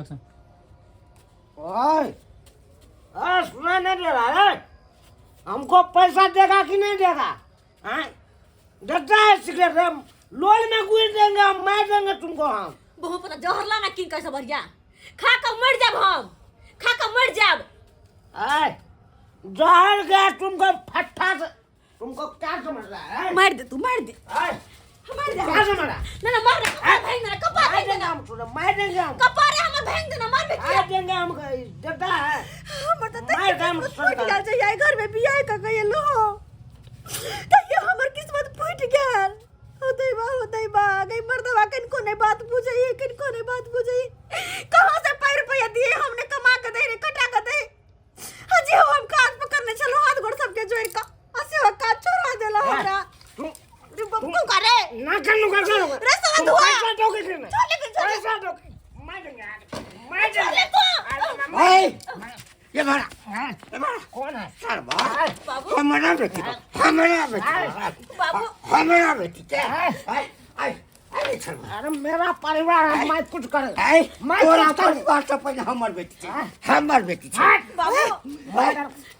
ओए, सुना नहीं दे रहा है? हमको पैसा देगा कि नहीं देगा? हाँ? देता है सिगरेट, हम लोल में गुड़ देंगे, हम मार देंगे तुमको हम। बहुत पता जहर लाना किन कैसे बढ़िया खा कर मर जाब, हम खा कर मर जाब। जहर गया तुमको फट्टा से, तुमको क्या समझ रहा है? मार दे तू, मार दे मार दे। क्या समझ रहा? ना ना मार दे, भाई ना कपार मार देंगे हम, सुनो मार देंगे हम, कपार है हम भाई देना, मार दे मार देंगे हम, देता है हमर त मार दे हम, फूट गेल छै यार, घर में बियाह क गए लो त ये हमर किस्मत फूट गेल। होतै बा गई मर्दवा किनको नहीं बात बुझै, किनको नहीं बात बुझै। कहां से पैर रुपया दिए हमने, कमा के दे रे, कटा के दे। हजी हम काज पकड़ने चलो, हाथ गोड़ सबके जोड़ का असे हो का छोड़ा देला हमरा। तू बक्कू करे ना कर रे साला दुआ पैसा दो के देना, पैसा दो, मार देंगे ए ये मारा कौन है सर बाबू? हमारा बेटी बाबू हमारा बेटी क्या है? अरे मेरा परिवार है, मैं कुछ करे तोरा परिवार से पहले हमर बेटी है बाबू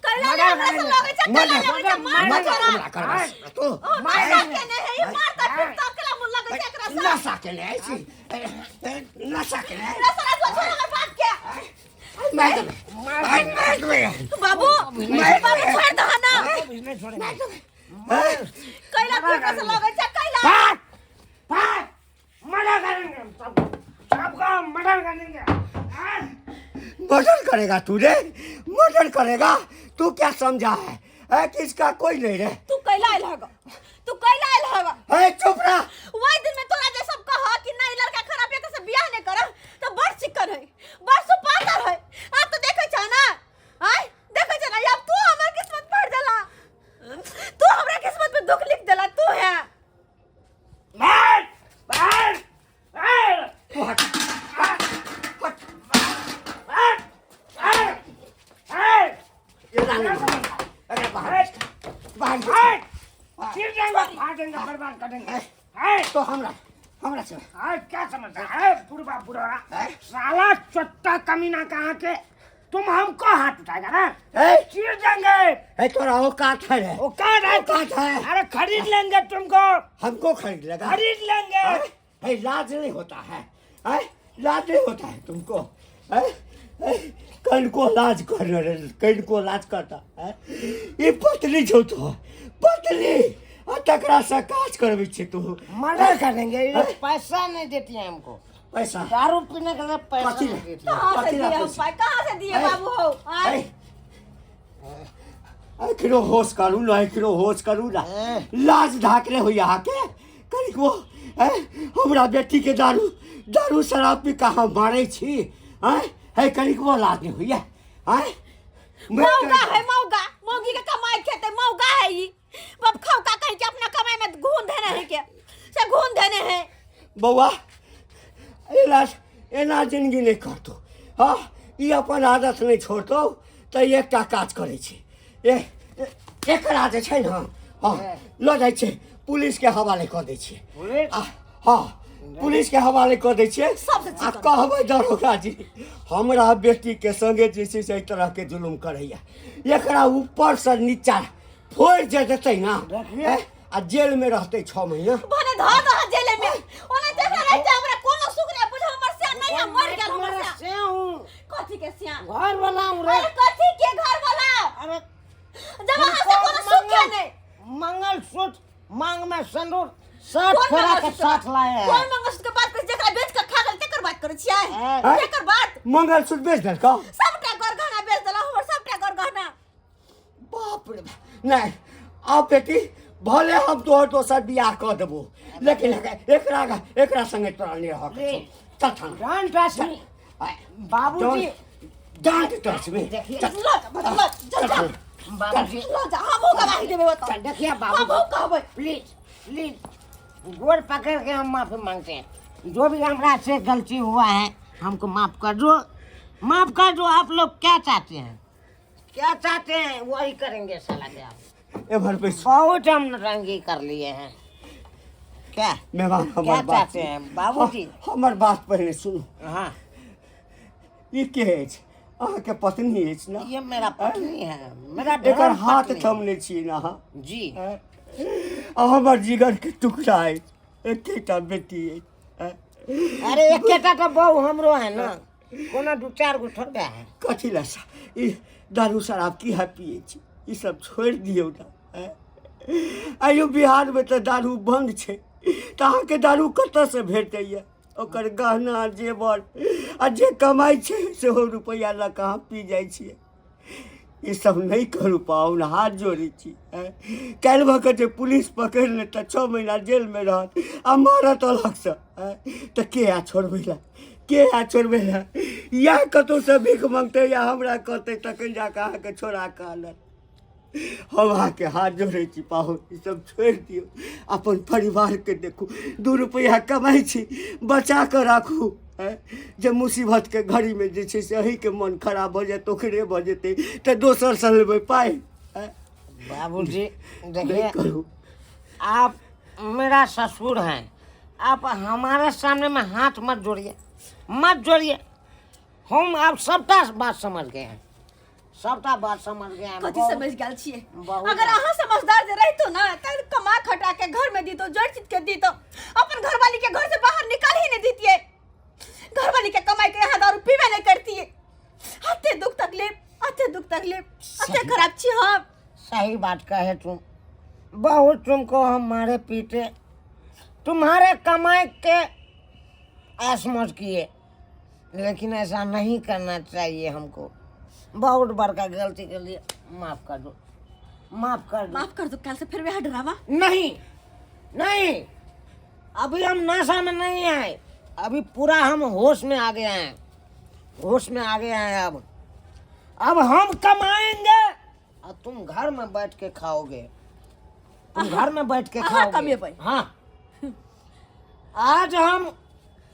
कैला लगे छै, कैला मजा कर तू मार के नहीं है, मार का टूटा केला मुन लगे छै एकरा से। नशा के ले ऐसी नशा के ले रे साला तो छोड़ के भाग के मार बाबू छोड़ दो ना, कैला के से लगे छै, कैला मर्डर करेंगे हम सबका मर्डर करेंगे। मर्डर करेगा तू रे, मर्डर करेगा तू, क्या समझा है किसका कोई नहीं रे। तू कैला आइल हगा चुप रहा। वही दिन में तोरा जे सब कहा कि नहीं लड़का खराब है से बियाह नहीं कर, तो बड़ चिकन है, बड़ सुपातर है। अब तो देखे छ ना, आय देखे छ ना, अब तू हमर किस्मत पढ़ देला, तू हमरा किस्मत पे दुख लिख देला, तू है मार बर्बाद कर देंगे। तो हमरा से क्या समझता है? बुढ़ा साला चट्टा कमीना कहाँ के, तुम हमको हाथ उठाएगा ना, चीर देंगे। तोरा औकात है, औकात है। अरे खरीद लेंगे तुमको, हमको खरीद लेगा, खरीद लेंगे। लाज नहीं होता है, लाज नहीं होता है तुमको। कल को लाज करता है। ये पतली छो तो पतली, तकरा से काज करबे छे तू। मर्डर करेंगे, ये पैसा नहीं देती है हमको, पैसा दारू पीने का पैसा नहीं देती है। कहाँ से दिए बाबू हो? किरो होश करू ना, लाज ढाकले हो यहाँ के करी वो हमरा बेटी के दारू शराब पी कहाँ मारे छी है करी वो लाज नहीं हुई है। मौगी के कमाई खेते मौगा है ये, बाप खाओ का कहीं के अपना कमाई में घून देने हैं, क्या से घून देने हैं। बउआ एना जिंदगी नहीं करतो, हाँ ये अपन आदत नहीं छोड़तो, तो एक काज करे छे, एकरा जे छै न, हाँ लो जाइ छे पुलिस के हवाले कर दै छे। हाँ पुलिस के हवाले कर दै छे। आ कहबै दरोगा जी हमरा बेटी के संगे जे छै से तरह के जुलुम करैया, एकरा ऊपर से नीचा फोड़ जे देतै ना, आ जेल में रहते 6 महीना। बने ध द जेल में ओने देखा रहते, हमरा कोनो सुख नहीं बुझ, हमर से नहीं हम मर गेल, हमर से हूं कथि के सिया घर वाला हूं रे। अरे कथि के घर वाला? अरे जब वहां से कोनो सुख के नहीं, मंगलसूत्र मांग में सिंदूर 60 फेरा के साथ लाए हैं। कौन मंगलसूत्र के बात कर, जेकरा बेच के खा गेल तेकर बात करे छियै? तेकर बात मंगलसूत्र बेच देल का, सबटा घर गहना बेच देला, हमर सबटा घर गहना। बाप रे नहीं, आप बेटी भले हम तोहर दोसर बियाह कर देबो, लेकिन एकरा संगे तोरा नहीं रह के चल थाना। डोंट टच मी बाबूजी, डोंट टच मी। देखिए बाबूजी लो जा, हम गवाही देबे बता। देखिए बाबू, हम कहबै प्लीज गोड़ पकड़ के हम माफी मांगते हैं, जो भी हमरा से गलती हुआ है हमको माफ कर दो। आप लोग क्या चाहते हैं वही करेंगे साला के। आप बहुत हम नौटंकी कर लिए हैं। क्या मेहमान क्या चाहते हैं बाबूजी? हमार बात पहले सुनो। हाँ ये के अछि अहाँके पत्नी अछि ना ये मेरा पत्नी है, मेरा एकर ढेर हाथ पत्नी है। थमने छियै ना अहाँ जी आ हमर जिगर के टुकड़ा अछि एकेटा बेटी अछि अरे एकेटा तो बहू हमरो है ना, कोनो 2-4 गो थोड़े है। कथी लए ई दारू शराब की है पिए छी ई सब छोड़ि दियौ ना आइयो बिहारमे तऽ दारू बन्द छै तऽ अहाँके दारू कतऽसँ भेटैए ओकर गहना जेवर आ जे कमाइ छै सेहो रुपैआ लऽ कऽ अहाँ पी जाइ छियै ई सब नहीं करू पाहुन हाथ जोड़ै छी काल्हि भऽ कऽ जे पुलिस पकड़ि ले तऽ 6 महीना जेलमे रहत आ मारत अलगसँ तऽ के आ छोड़बै लए के आ छोड़बै लए या कतहुसँ भीख मङ्गतै या हमरा कहतै तखन जाकऽ अहाँके छोड़ा कऽ आनत हम अहाँके हाथ जोड़ै छी पाहुन ई सब छोड़ि दियौ अपन परिवारके देखू 2 रुपैआ कमाइ छी बचा कऽ राखू जे मुसीबतके घड़ीमे जे छै से अहीँके मन खराब भऽ जायत ओकरे भऽ जेतै तऽ दोसरसँ लेबै पाइ बाबूजी नहीं देखिए, करू आप मेरा ससुर हैं, आप हमारे सामने में हाथ मत जोड़िए, मत जोड़िए। हम आप सबटा बात समझ गए हैं, सबटा बात समझ गए हैं। कथी समझ गेल छियै बहुत अगर अहाँ समझदार जे रहितो ना त कमा खटा के घर में दीतो जड़ चीज के दीतो अपन घरवाली के घर से बाहर निकाल ही नहीं दीतिए घरवाली के कमाई के यहाँ दारू पीवे नहीं करती है अते दुख तकलीफ अते खराब छी हम सही बात कहे तुम, बहुत तुमको हम मारे पीटे, तुम्हारे कमाई के ऐश मौज किए, लेकिन ऐसा नहीं करना चाहिए हमको। बहुत बड़का गलती के लिए माफ कर दो, माफ कर दो। माफ कर दो कल से फिर वह डरावा नहीं नहीं, अभी हम नशा में नहीं आए, अभी पूरा हम होश में आ गए हैं, होश में आ गए हैं। अब हम कमाएंगे और तुम घर में बैठ के खाओगे, तुम घर में बैठ के अहाँ खाओगे। कमेबै। हाँ, आज हम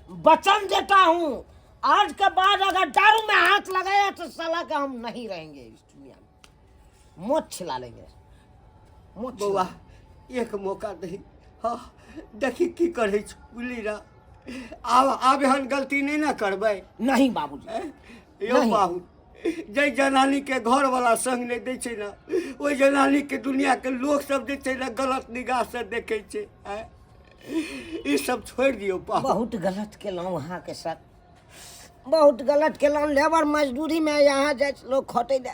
वचन देता हूँ, आज के बाद अगर दारू में हाथ लगाया तो साला का हम नहीं रहेंगे इस दुनिया में, मौत छिला लेंगे, मौत बौआ एक मौका दही हाँ देखी की करै छी बुझली ना आब एहन गलती नहीं ना करबै नहीं बाबूजी। यौ नहीं। पाहुन जै जनानी के घर वाला संग नहीं दै छै ना ओहि जनानी के दुनिया के लोग सब जे छै ना गलत निगाह से देखे छै ई सब छोड़ दियो पाहुन बहुत गलत केलहुँ अहाँ के साथ, बहुत गलत केलहुँ। लेबर मजदूरी में यहाँ जाइ छै लोग खटै ले,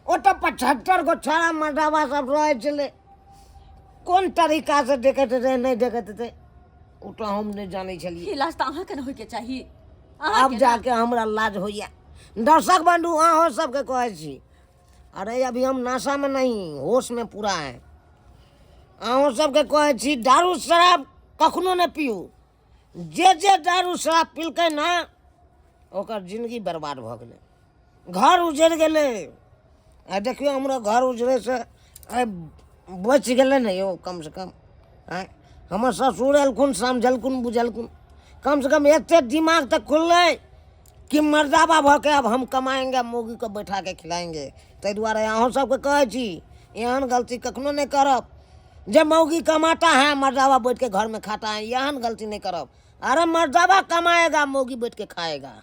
ओतऽ 75 गो छोड़ा मर्दावा सब रहै छलै, कोन तरीका से देखैत रहे नहीं देखैत रहे ओ तो हम नहीं जानै छलिए। इलाज तो अहाँ के न होय के चाहिए अब जाके हमरा लाज होइया। दर्शक बंधु अहाँ सबके कहै छी, अरे अभी हम नशा में नहीं होश में पूरा है, अहाँ सबके कहै छी दारू शराब कखनो नहीं पियू, जे दारू शराब पिलकै ना ओकर जिंदगी बर्बाद भऽ गेलै, घर उजड़ि गेलै। आ देखियो हमरो घर उजड़े से बच गेलै ने यौ, कम से कम हमर ससुर एलखुन समझलखुन बुझलखुन, कम से कम एते दिमाग तक खुललै कि मर्दाबा भऽ के अब हम कमाएंगे मौगी को बैठा के खिलाएंगे। ताहि दुआरे अहूँ सबके कहै छी एहन गलती कखनो नहीं करब, जब मौगी कमाता है मर्दाबा बैठ के घर में खाता है, एहन गलती नहीं करब। अरे मर्दाबा कमाएगा मौगी बैठ के खाएगा।